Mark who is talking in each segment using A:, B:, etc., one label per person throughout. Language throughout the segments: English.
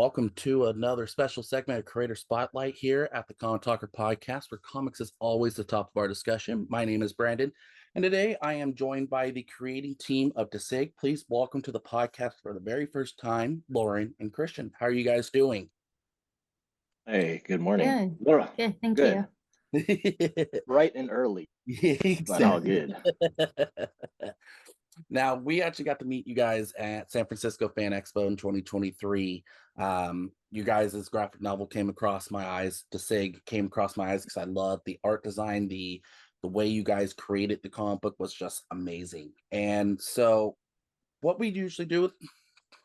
A: welcome to another special segment of Creator Spotlight here at the Comic Talker Podcast, where comics is always the top of our discussion. My name is Brandon, and today I am joined by the creating team of Dasig. Please welcome to the podcast for the very first time, Lauren and Kristian. How are you guys doing?
B: Hey, good morning.
C: Good.
B: Laura,
C: Good. Thank
B: good.
C: you.
B: Bright and early, but all good.
A: Now, we actually got to meet you guys at San Francisco Fan Expo in 2023. You guys' graphic novel came across my eyes. Dasig came across my eyes because I love the art design. The way you guys created the comic book was just amazing. And so what we usually do with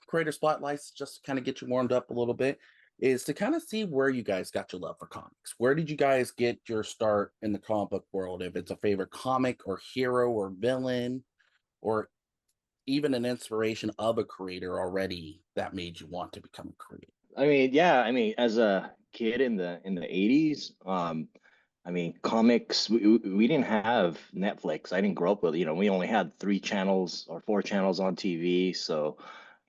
A: Creator Spotlights, just to kind of get you warmed up a little bit, is to kind of see where you guys got your love for comics. Where did you guys get your start in the comic book world? If it's a favorite comic or hero or villain, or even an inspiration of a creator already that made you want to become a creator.
B: As a kid in the 80s, comics, we didn't have Netflix. I didn't grow up with, we only had 3 channels or 4 channels on TV. So,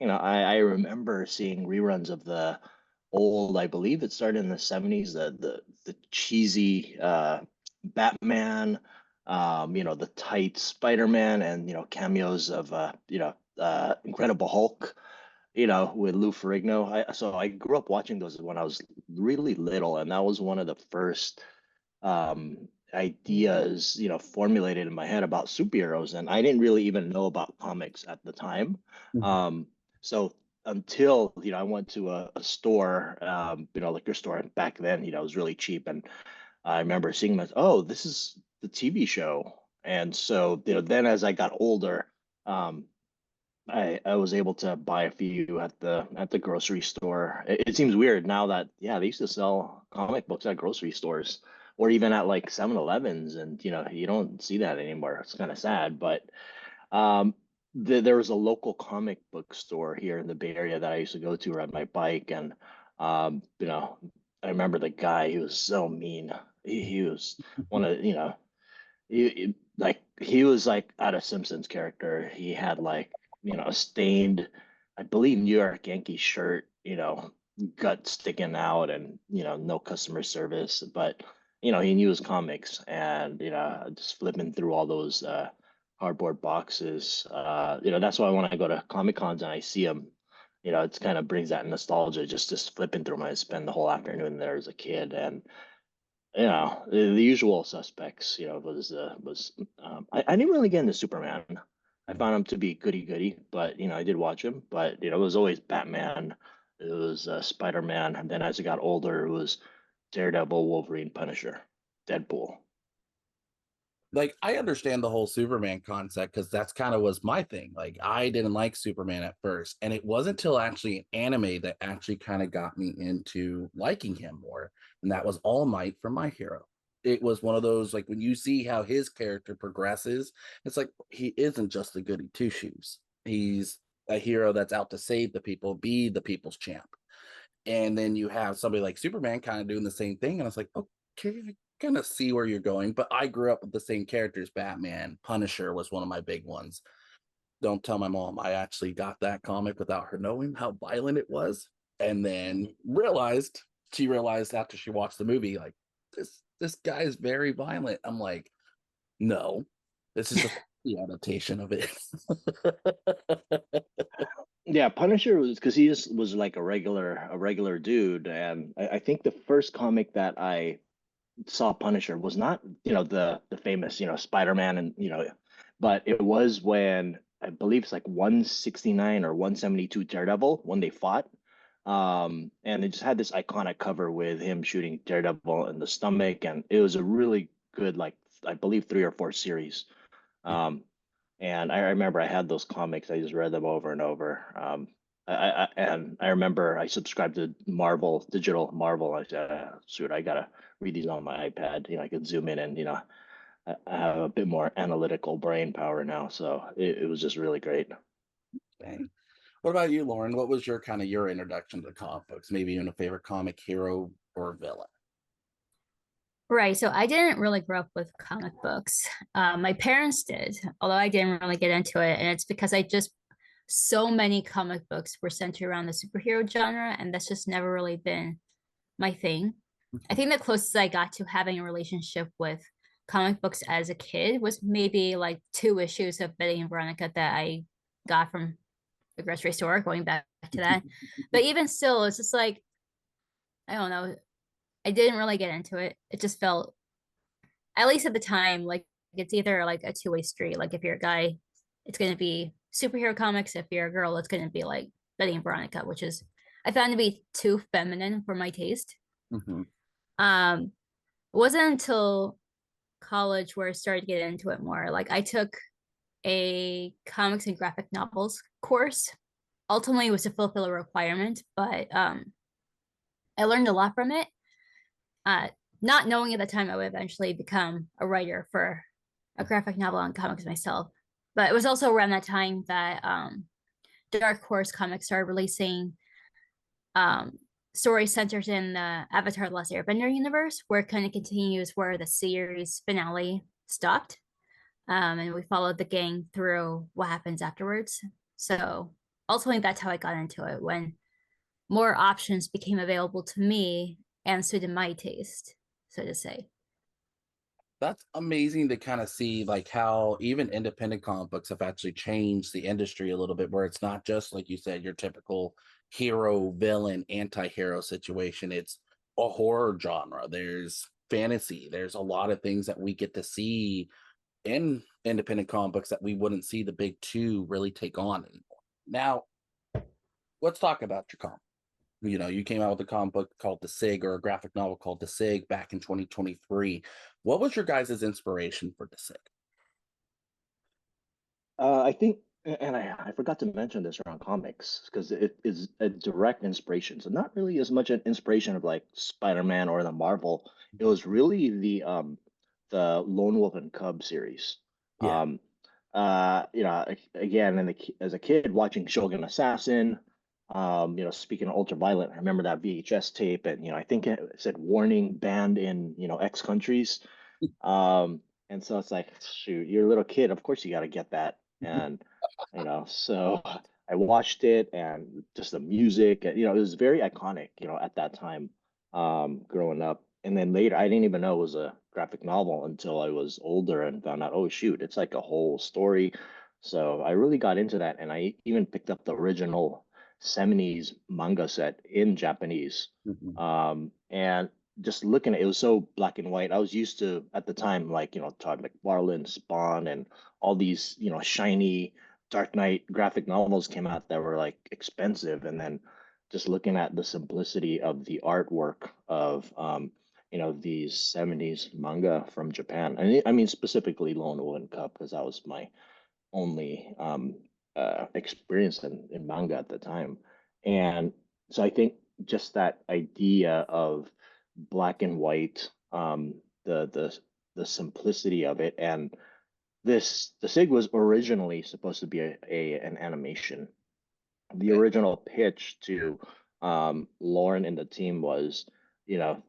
B: I remember seeing reruns of the old, I believe it started in the 70s, the cheesy Batman, the tight Spider-Man, and cameos of Incredible Hulk, with Lou Ferrigno. So I grew up watching those when I was really little, and that was one of the first ideas, formulated in my head about superheroes, and I didn't really even know about comics at the time. So until I went to a store, liquor store back then, it was really cheap, and I remember seeing them as, oh, this is the TV show. And so, then as I got older, I was able to buy a few at the grocery store. It seems weird now that, yeah, they used to sell comic books at grocery stores or even at like 7-Elevens, and you don't see that anymore. It's kind of sad, but there was a local comic book store here in the Bay Area that I used to go to ride my bike, and I remember the guy. He was so mean. He was one of he was like out of Simpsons character. He had like a stained, I believe, New York Yankees shirt, gut sticking out, and no customer service, but he knew his comics, and just flipping through all those cardboard boxes. That's why when I go to Comic Cons and I see him, it kind of brings that nostalgia, just flipping through them. I spend the whole afternoon there as a kid, and the usual suspects. I didn't really get into Superman. I found him to be goody goody, but I did watch him. But it was always Batman. It was Spider-Man, and then as I got older, it was Daredevil, Wolverine, Punisher, Deadpool.
A: Like, I understand the whole Superman concept because that's kind of was my thing. Like, I didn't like Superman at first, and it wasn't until actually an anime that actually kind of got me into liking him more, and that was All Might from My Hero. It was one of those, like, when you see how his character progresses, it's like he isn't just a goody two shoes. He's a hero that's out to save the people, be the people's champ. And then you have somebody like Superman kind of doing the same thing, and I was like, okay, I kind of see where you're going. But I grew up with the same characters. Batman, Punisher was one of my big ones. Don't tell my mom I actually got that comic without her knowing how violent it was, and then she realized after she watched the movie, like, this guy is very violent. I'm like, no, this is just the adaptation of it.
B: Yeah, Punisher was because he just was like a regular dude, and I think the first comic that I saw Punisher was not the famous Spider-Man, and but it was when I believe it's like 169 or 172 Daredevil when they fought, and it just had this iconic cover with him shooting Daredevil in the stomach, and it was a really good, like, I believe 3 or 4 series. Um, and I remember I had those comics. I just read them over and over. And I remember I subscribed to Marvel, digital Marvel. I said, shoot, I gotta read these on my iPad. I could zoom in, and I have a bit more analytical brain power now. So it was just really great.
A: Dang. What about you, Lauren? What was your introduction to comic books? Maybe even a favorite comic hero or villain?
C: Right. So I didn't really grow up with comic books. My parents did, although I didn't really get into it. And it's because I just so many comic books were centered around the superhero genre, and that's just never really been my thing. I think the closest I got to having a relationship with comic books as a kid was maybe like 2 issues of Betty and Veronica that I got from the grocery store, going back to that. But even still, it's just like, I don't know. I didn't really get into it. It just felt, at least at the time, like it's either like a two-way street. Like if you're a guy, it's going to be superhero comics. If you're a girl, it's going to be like Betty and Veronica, which is I found to be too feminine for my taste.
A: Mm-hmm.
C: It wasn't until college where I started to get into it more. Like I took a comics and graphic novels course. Ultimately, it was to fulfill a requirement, but I learned a lot from it. Uh, Not knowing at the time I would eventually become a writer for a graphic novel on comics myself. But it was also around that time that Dark Horse Comics started releasing um, stories centered in the Avatar: The Last Airbender universe, where it kind of continues where the series finale stopped. And we followed the gang through what happens afterwards. So ultimately, that's how I got into it, when more options became available to me and suited my taste, so to say.
A: That's amazing to kind of see like how even independent comic books have actually changed the industry a little bit, where it's not just like you said, your typical hero, villain, anti-hero situation. It's a horror genre. There's fantasy. There's a lot of things that we get to see in independent comic books that we wouldn't see the big two really take on anymore. Now, let's talk about your comic. You came out with a comic book called Dasig, or a graphic novel called Dasig, back in 2023. What was your guys' inspiration for Dasig?
B: I think, and I forgot to mention this around comics because it is a direct inspiration. So not really as much an inspiration of like Spider-Man or the Marvel. It was really the Lone Wolf and Cub series.
A: Yeah.
B: Um, Again, as a kid watching Shogun Assassin, speaking of ultraviolet, I remember that VHS tape, and I think it said warning banned in X countries. And so it's like, shoot, you're a little kid, of course you got to get that. And so I watched it, and just the music, it was very iconic, at that time, growing up. And then later, I didn't even know it was a graphic novel until I was older and found out, oh shoot, it's like a whole story. So I really got into that, and I even picked up the original 70s manga set in Japanese.
A: Mhm.
B: And just looking at it, was so black and white. I was used to at the time, like, Todd McFarlane, Spawn, and all these, shiny Dark Knight graphic novels came out that were like expensive. And then just looking at the simplicity of the artwork of, these 70s manga from Japan. I mean, specifically Lone Wolf and Cub, because that was my only experience in manga at the time. And so I think just that idea of black and white, the simplicity of it, and the SIG was originally supposed to be an animation. The
A: Okay.
B: original pitch to Lauren and the team was, you know,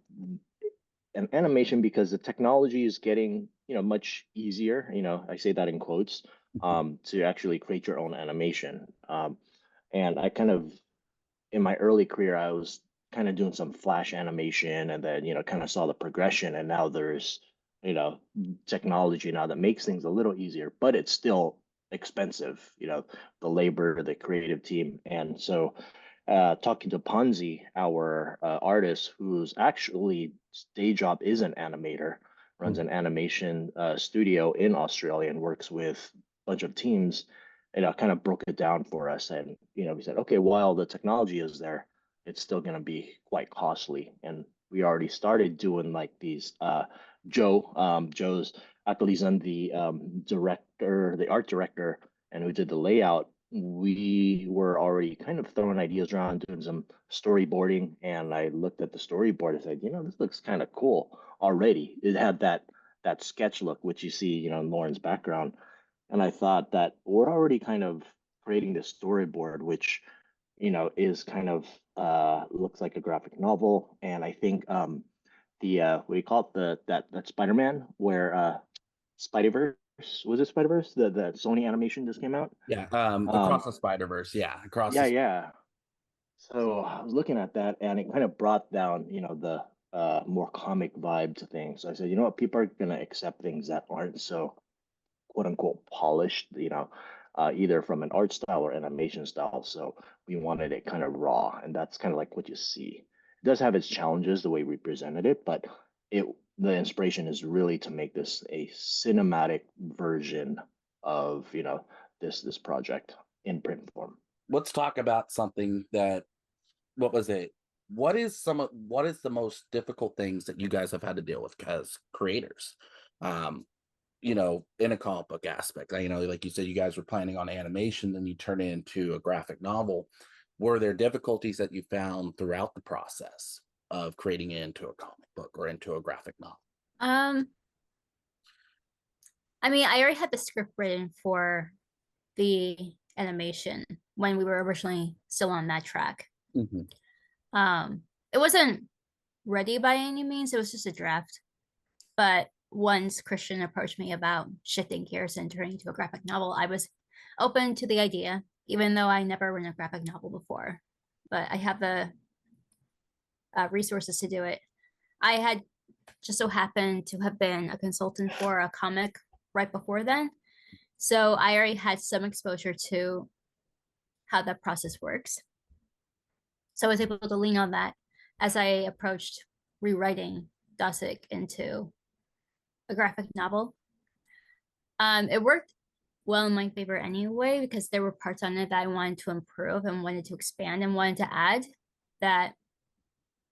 B: an animation because the technology is getting, much easier. I say that in quotes, to actually create your own animation. And I kind of, in my early career, I was kind of doing some flash animation, and then, kind of saw the progression. And now there's, you know, technology now that makes things a little easier, but it's still expensive, the labor, the creative team. And so, talking to Ponsi, our artist, whose actually day job is an animator, runs
A: Mhm.
B: an animation studio in Australia and works with a bunch of teams, kind of broke it down for us. And, we said, okay, while the technology is there, it's still going to be quite costly. And we already started doing like these, Joe's Akalizan, the director, the art director, and who did the layout. We were already kind of throwing ideas around, doing some storyboarding. And I looked at the storyboard and said, this looks kind of cool already. It had that sketch look, which you see, in Lauren's background. And I thought that we're already kind of creating this storyboard, which, is kind of looks like a graphic novel. And I think the what do you call it? That Spider-Man where Spideyverse, Was it Spider-Verse? The Sony animation just came out.
A: Yeah,
B: Um,
A: Across the Spider-Verse. Yeah, across
B: yeah,
A: the.
B: yeah. So I was looking at that, and it kind of brought down, the more comic vibe to things. So I said, you know what, people are gonna accept things that aren't so quote unquote polished, either from an art style or animation style. So we wanted it kind of raw, and that's kind of like what you see. It does have its challenges the way we presented it, but it the inspiration is really to make this a cinematic version of, this project in print form.
A: Let's talk about something that. What was it? What is the most difficult things that you guys have had to deal with as creators? Um, in a comic book aspect. Like you said, you guys were planning on animation, then you turn it into a graphic novel. Were there difficulties that you found throughout the process of creating it into a comic book or into a graphic novel?
C: Um, I mean, I already had the script written for the animation when we were originally still on that track.
A: Mm-hmm.
C: It wasn't ready by any means, it was just a draft. But once Kristian approached me about shifting gears and turning into a graphic novel, I was open to the idea, even though I never written a graphic novel before. But I have the resources to do it. I had just so happened to have been a consultant for a comic right before then. So I already had some exposure to how that process works. So I was able to lean on that as I approached rewriting Dasig into a graphic novel. It worked well in my favor anyway, because there were parts on it that I wanted to improve and wanted to expand and wanted to add that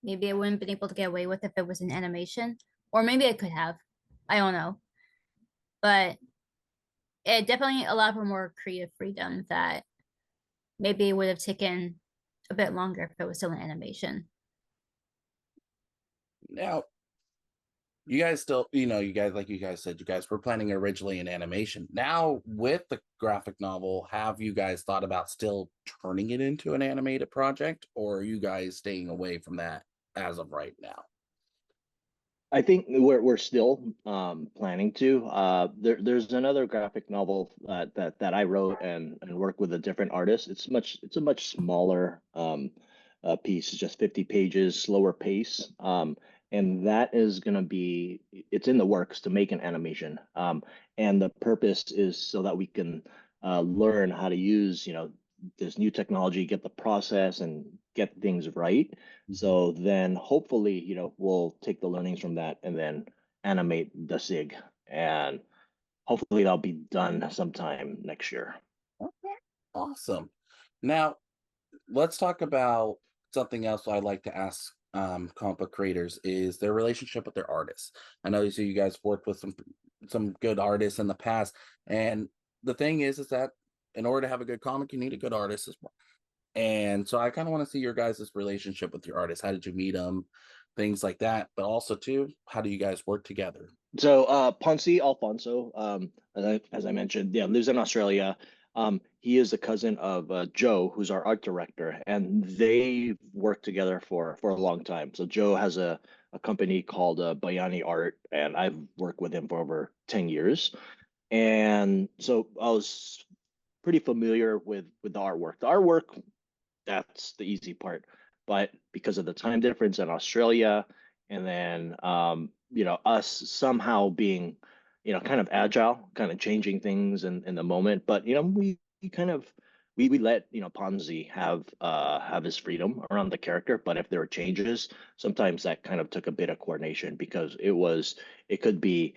C: maybe I wouldn't have been able to get away with if it was an animation, or maybe I could have. I don't know. But it definitely allowed for more creative freedom that maybe it would have taken a bit longer if it was still an animation.
A: Now, you guys still, you guys, like you guys said, you guys were planning originally an animation. Now, with the graphic novel, have you guys thought about still turning it into an animated project, or are you guys staying away from that as of right now?
B: I think we're still planning to. There's another graphic novel that I wrote and work with a different artist. It's a much smaller piece, just 50 pages, slower pace. And that is gonna be it's in the works to make an animation. And the purpose is so that we can learn how to use, this new technology, get the process and get things right. So then hopefully, we'll take the learnings from that and then animate the SIG. And hopefully that'll be done sometime next year.
A: Okay, awesome. Now, let's talk about something else I'd like to ask comic book creators is their relationship with their artists. I know you guys worked with some good artists in the past, and the thing is that in order to have a good comic, you need a good artist as well. And so I kind of want to see your guys' relationship with your artists. How did you meet them? Things like that. But also too, how do you guys work together?
B: So Ponsi Alfonso, as I mentioned, yeah, lives in Australia. He is the cousin of Joe, who's our art director, and they worked together for a long time. So Joe has a company called Bayani Art, and I've worked with him for over 10 years. And so I was pretty familiar with the artwork. The artwork, that's the easy part. But because of the time difference in Australia, and then us somehow being, kind of agile, kind of changing things in the moment. But we kind of we let Ponzi have his freedom around the character. But if there were changes, sometimes that kind of took a bit of coordination because it could be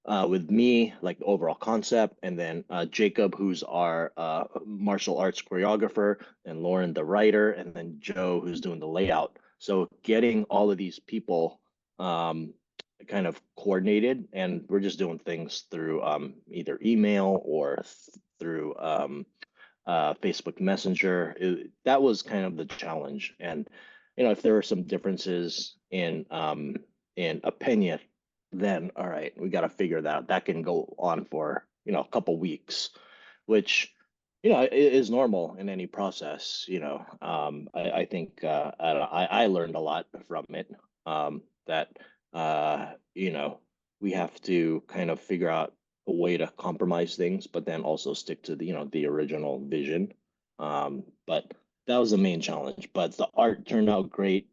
B: with me, like the overall concept, and then Jacob, who's our martial arts choreographer, and Lauren, the writer, and then Joe, who's doing the layout. So getting all of these people kind of coordinated, and we're just doing things through either email or through Facebook Messenger. That was kind of the challenge, and if there were some differences in opinion, then all right, we got to figure that out. That can go on for a couple weeks, which is normal in any process. I think I learned a lot from it. That we have to kind of figure out a way to compromise things, but then also stick to the the original vision. But that was the main challenge. But the art turned out great.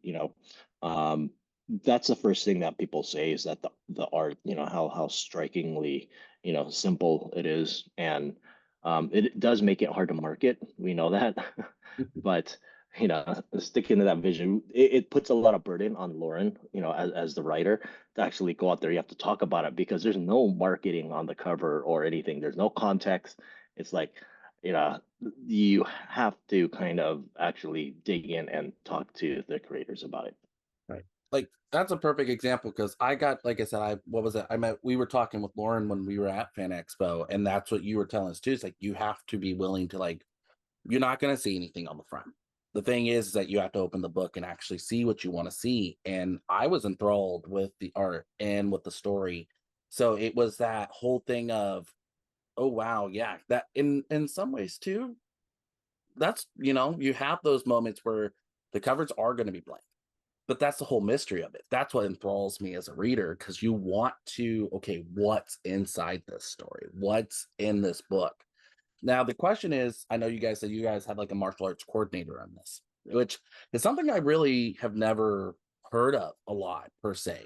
B: That's the first thing that people say is that the art, how strikingly simple it is, and it does make it hard to market. We know that, but sticking to that vision, it puts a lot of burden on Lauren, as the writer to actually go out there. You have to talk about it because there's no marketing on the cover or anything. There's no context. It's like, you have to kind of actually dig in and talk to the creators about it.
A: Right. Like that's a perfect example because I got, like I said, what was it? We were talking with Lauren when we were at Fan Expo, and that's what you were telling us too. It's like you have to be willing to you're not going to see anything on the front. The thing is that you have to open the book and actually see what you want to see. And I was enthralled with the art and with the story. So it was that whole thing of, oh wow, yeah, that in some ways too, that's you have those moments where the covers are going to be blank, but that's the whole mystery of it. That's what enthralls me as a reader, because you want to, okay, what's inside this story, what's in this book. Now the question is, I know you guys said you guys had like a martial arts coordinator on this, which is something I really have never heard of a lot per se.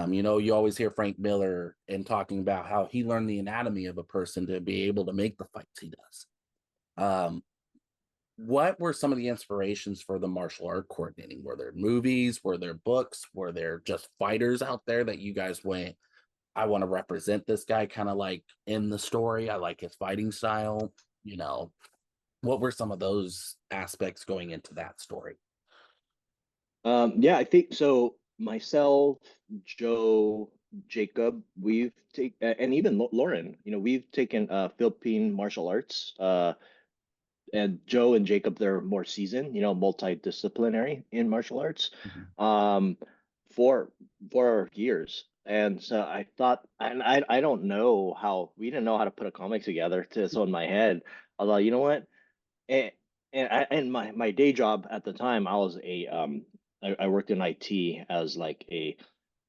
A: You always hear Frank Miller and talking about how he learned the anatomy of a person to be able to make the fights he does. What were some of the inspirations for the martial art coordinating? Were there movies? Were there books? Were there just fighters out there that you guys went, I want to represent this guy kind of like in the story? I like his fighting style. What were some of those aspects going into that story?
B: Yeah, I think so. Myself, Joe, Jacob, we've taken, and even Lauren, we've taken Philippine martial arts. And Joe and Jacob, they're more seasoned, multidisciplinary in martial arts,
A: Mhm.
B: um, for years. And so I thought, and I don't know how we didn't know how to put a comic together to so in my head. Although you know what, and and my day job at the time, I was I worked in IT as like a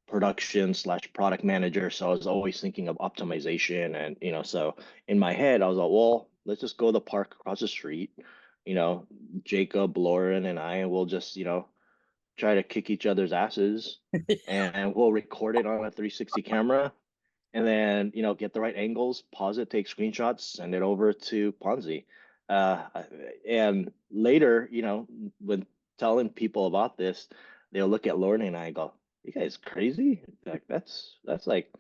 B: production/product manager. So I was always thinking of optimization. And, so in my head, I was like, well, let's just go to the park across the street. You know, Jacob, Lauren, and I will just, try to kick each other's asses and we'll record it on a 360 camera and then, get the right angles, pause it, take screenshots, send it over to Ponzi. Uh, and later, when telling people about this, they'll look at Lauren and I and go, "You guys crazy? Like that's like,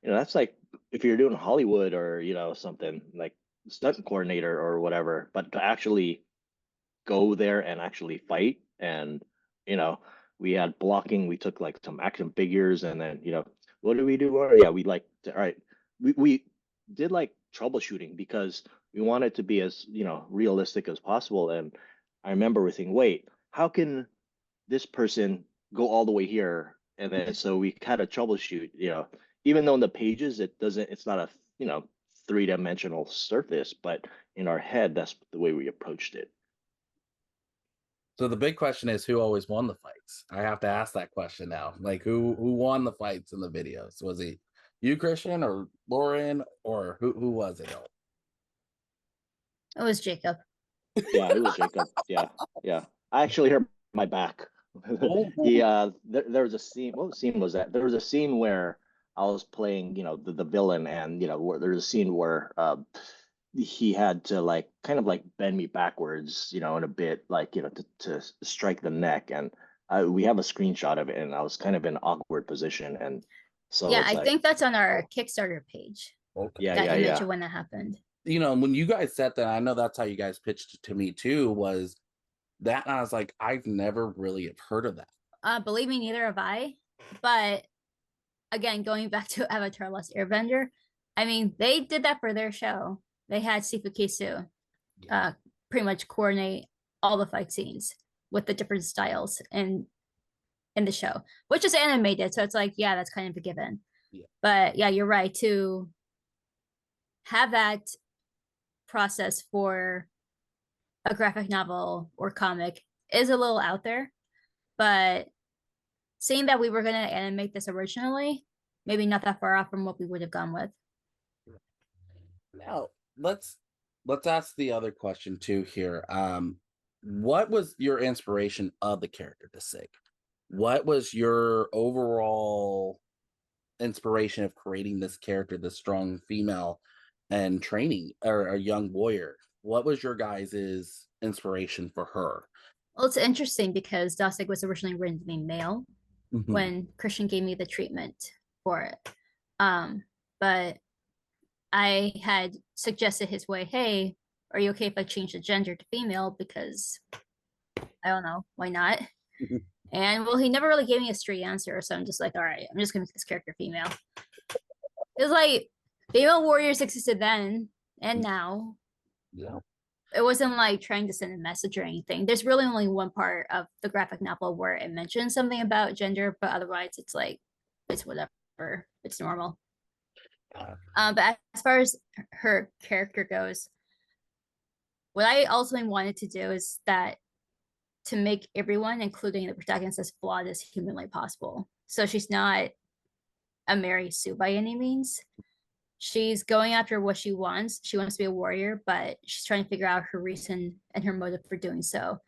B: that's like if you're doing Hollywood or something like stunt coordinator or whatever, but to actually go there and actually fight and you know we had blocking, we took like some action figures and then what do we do? Yeah, we like all right, we did like troubleshooting because we wanted to be as realistic as possible. And I remember we thinking, wait, how can this person go all the way here? And then so we kind of troubleshoot, even though in the pages it's not a three-dimensional surface, but in our head that's the way we approached it.
A: So the big question is, who always won the fights? I have to ask that question now. Like, who won the fights in the videos? Was it you, Kristian, or Lauren, or who was it?
C: It was Jacob.
B: Yeah, it was Jacob. Yeah, yeah. I actually hurt my back.
A: Oh,
B: There was a scene. What scene was that? There was a scene where I was playing, the villain, and where there's a scene where he had to like kind of like bend me backwards, in a bit, like to strike the neck, and we have a screenshot of it, and I was kind of in an awkward position, and so
C: Yeah,
B: it's
C: I
B: like,
C: think that's on our Kickstarter page,
A: okay.
B: yeah,
C: that
B: yeah,
C: image
B: yeah.
C: of when that happened.
A: When you guys said that, I know that's how you guys pitched it to me too, was that, and I was like, I've never really have heard of that.
C: Believe me, neither have I. But again, going back to Avatar Last Airbender, I mean, they did that for their show. They had Sifu Kisu
A: Yeah.
C: pretty much coordinate all the fight scenes with the different styles in the show, which is animated. So it's like, yeah, that's kind of a given.
A: Yeah.
C: But yeah, you're right. To have that process for a graphic novel or comic is a little out there. But seeing that we were going to animate this originally, maybe not that far off from what we would have gone with.
A: Now let's ask the other question too here. What was your inspiration of the character Dasig? What was your overall inspiration of creating this character, this strong female, and training or a young warrior? What was your guys's inspiration for her?
C: Well, it's interesting because Dasig was originally written to be male
A: Mhm.
C: when Kristian gave me the treatment for it. But I had suggested his way, hey, are you okay if I change the gender to female? Because I don't know, why not? And well, he never really gave me a straight answer. So I'm just like, all right, I'm just gonna make this character female. It was like female warriors existed then and now.
A: Yeah.
C: It wasn't like trying to send a message or anything. There's really only one part of the graphic novel where it mentions something about gender, but otherwise it's like it's whatever. It's normal. But as far as her character goes, what I ultimately wanted to do is that to make everyone, including the protagonist, as flawed as humanly possible. So she's not a Mary Sue by any means. She's going after what she wants. She wants to be a warrior, but she's trying to figure out her reason and her motive for doing so.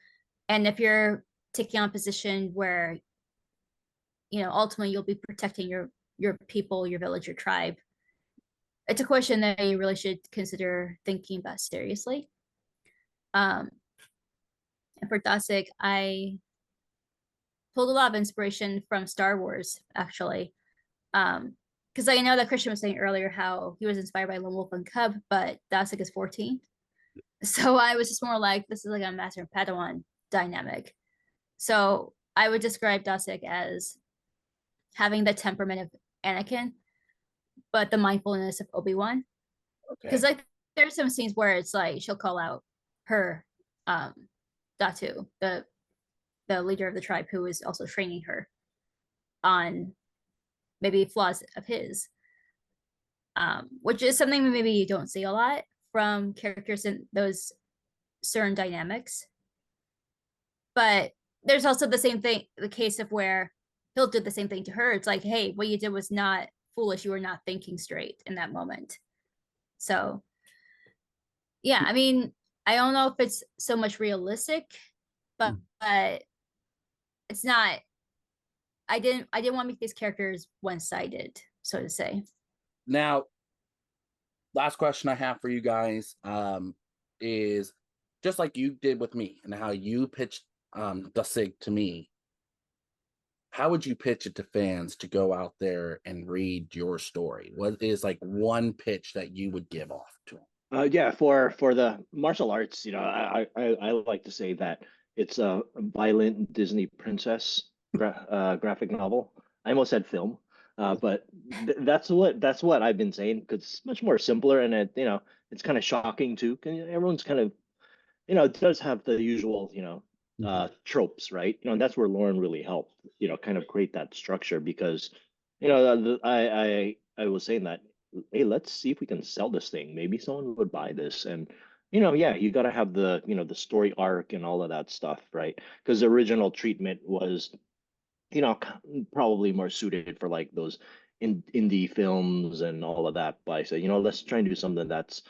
C: And if you're taking on a position where, you know, ultimately you'll be protecting your people, your village, your tribe, it's a question that you really should consider thinking about seriously. And for Dasik, I pulled a lot of inspiration from Star Wars, actually. Because I know that Kristian was saying earlier how he was inspired by Lone Wolf and Cub, but Dasik is 14. So I was just more like, this is like a master and Padawan dynamic. So I would describe Dasik as having the temperament of Anakin, but the mindfulness of Obi-Wan. Because
A: Okay.
C: like there's some scenes where it's like she'll call out her Datu, the leader of the tribe who is also training her on maybe flaws of his, which is something maybe you don't see a lot from characters in those certain dynamics. But there's also the same thing, the case of where he'll do the same thing to her. It's like, hey, what you did was not foolish. You were not thinking straight in that moment. So, yeah, I mean, I don't know if it's so much realistic, but it's not. I didn't want to make these characters one-sided, so to say.
A: Now, last question I have for you guys is just like you did with me and how you pitched Dasig to me. How would you pitch it to fans to go out there and read your story? What is like one pitch that you would give off to them?
B: Yeah, for the martial arts, I like to say that it's a violent Disney princess graphic novel. I almost said film, but that's what I've been saying because it's much more simpler and it's kind of shocking too. 'Cause everyone's kind of it does have the usual
A: Mhm.
B: tropes, right? And that's where Lauren really helped kind of create that structure because I was saying that, hey, let's see if we can sell this thing. Maybe someone would buy this. And, yeah, you got to have the story arc and all of that stuff, right? Because the original treatment was, probably more suited for like those indie films and all of that. But I said, let's try and do something that's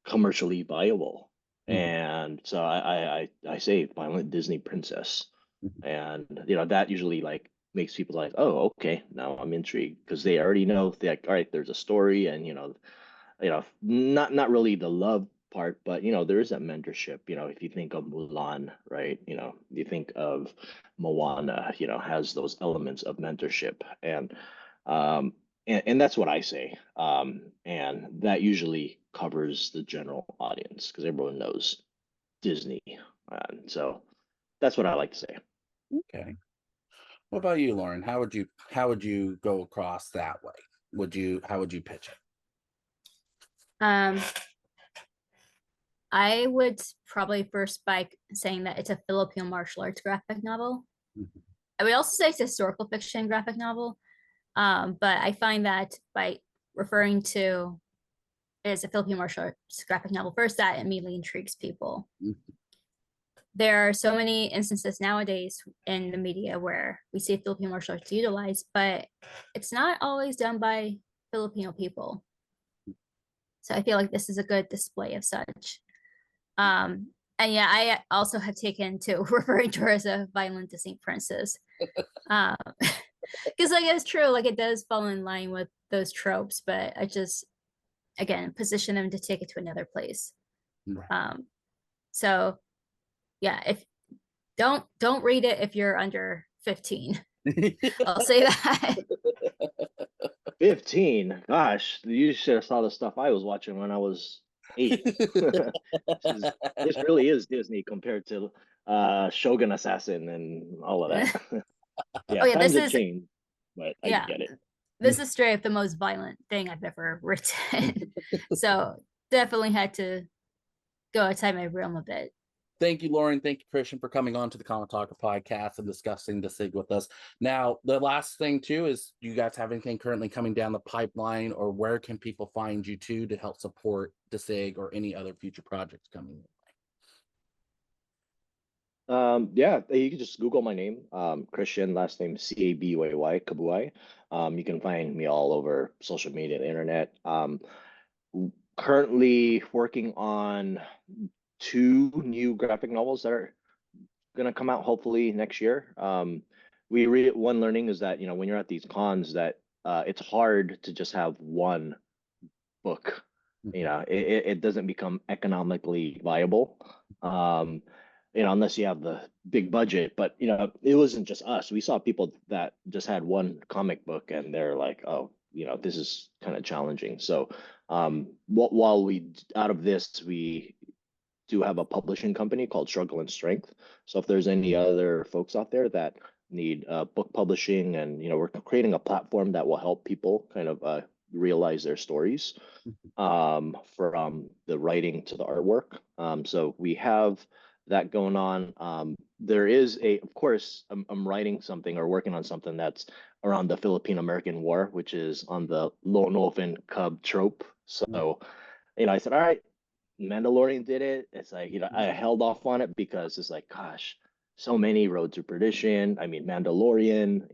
B: commercially viable.
A: Mhm.
B: And so I say violent Disney princess.
A: Mhm.
B: And that usually like makes people like, oh, okay, now I'm intrigued because they already know that all right, there's a story and not really the love part, but there is that mentorship. If you think of Mulan, right? You think of Moana, has those elements of mentorship. And that's what I say. And that usually covers the general audience because everyone knows Disney. And so that's what I like to say.
A: Okay. What about you, Lauren? How would you go across that way? How would you pitch it?
C: Um, I would probably first by saying that it's a Filipino martial arts graphic novel.
A: Mhm.
C: I would also say it's a historical fiction graphic novel. But I find that by referring to it as a Filipino martial arts graphic novel first, that immediately intrigues people.
A: Mhm.
C: There are so many instances nowadays in the media where we see Filipino martial arts utilized, but it's not always done by Filipino people. So I feel like this is a good display of such. And yeah, I also have taken to referring to her as a violent Disney princess. Because like it's true, like it does fall in line with those tropes, but I just again position them to take it to another place.
A: Right.
C: So yeah, if don't read it if you're under 15. I'll say that.
B: 15. Gosh, you should have saw the stuff I was watching when I was 8. This really is Disney compared to Shogun Assassin and all of that.
C: Oh
B: Yeah,
C: yeah,
B: times
C: this
B: have
C: is
B: changed, but I
C: yeah,
B: get it.
C: this is straight up the most violent thing I've ever written. So definitely had to go outside my realm a bit.
A: Thank you, Lauren. Thank you, Kristian, for coming on to the Comic Talker podcast and discussing Dasig with us. Now, the last thing too is, do you guys have anything currently coming down the pipeline, or where can people find you too to help support Dasig or any other future projects coming?
B: Yeah, you can just Google my name, Kristian, last name Cabuay, Kabuay. You can find me all over social media, the internet. Currently working on 2 new graphic novels that are gonna come out hopefully next year. One learning is that when you're at these cons that it's hard to just have one book. It doesn't become economically viable. Unless you have the big budget. But it wasn't just us. We saw people that just had one comic book and they're like, oh, this is kind of challenging. So while out of this, we do have a publishing company called Struggle and Strength. So if there's any other folks out there that need book publishing, and we're creating a platform that will help people kind of realize their stories, from the writing to the artwork. So we have that going on. There is of course, I'm writing something or working on something that's around the Philippine-American War, which is on the lone wolf and cub trope. So, I said, all right, Mandalorian did it. It's like, I held off on it because it's like, gosh, so many Road to Perdition. I mean, Mandalorian,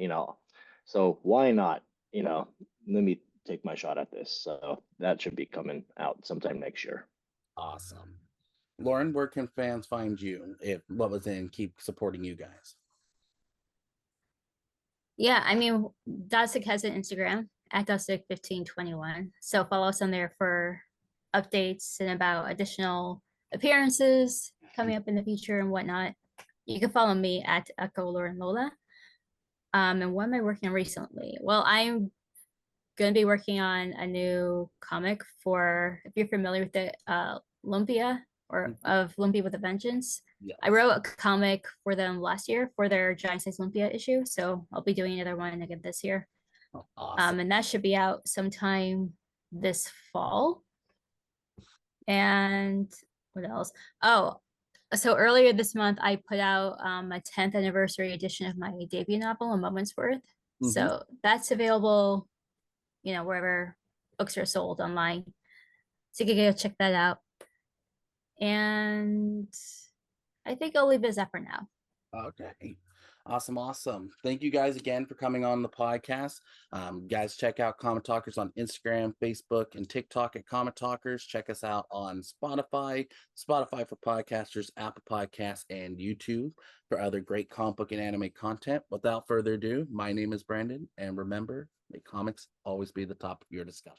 B: so why not, let me take my shot at this. So that should be coming out sometime next year.
A: Awesome. Lauren, where can fans find you if what was in keep supporting you guys?
C: Yeah, I mean, Dasig has an Instagram at Dasig1521. So follow us on there for updates and about additional appearances coming up in the future and whatnot. You can follow me at Echo Lauren Lola. And what am I working on recently? Well, I'm going to be working on a new comic for, if you're familiar with it, Lumpia, or of Lumpia with a Vengeance.
A: Yeah.
C: I wrote a comic for them last year for their giant size Lumpia issue, so I'll be doing another one again this year.
A: Oh, awesome.
C: And that should be out sometime this fall. And what else? Oh, so earlier this month, I put out a 10th anniversary edition of my debut novel, A Moment's Worth. So that's available, wherever books are sold online. So you can go check that out. And I think I'll leave it as that for now.
A: Okay. Awesome. Thank you guys again for coming on the podcast. Guys, check out Comic Talkers on Instagram, Facebook, and TikTok at Comic Talkers. Check us out on Spotify for podcasters, Apple Podcasts, and YouTube for other great comic book and anime content. Without further ado, my name is Brandon, and remember, may comics always be the top of your discussion.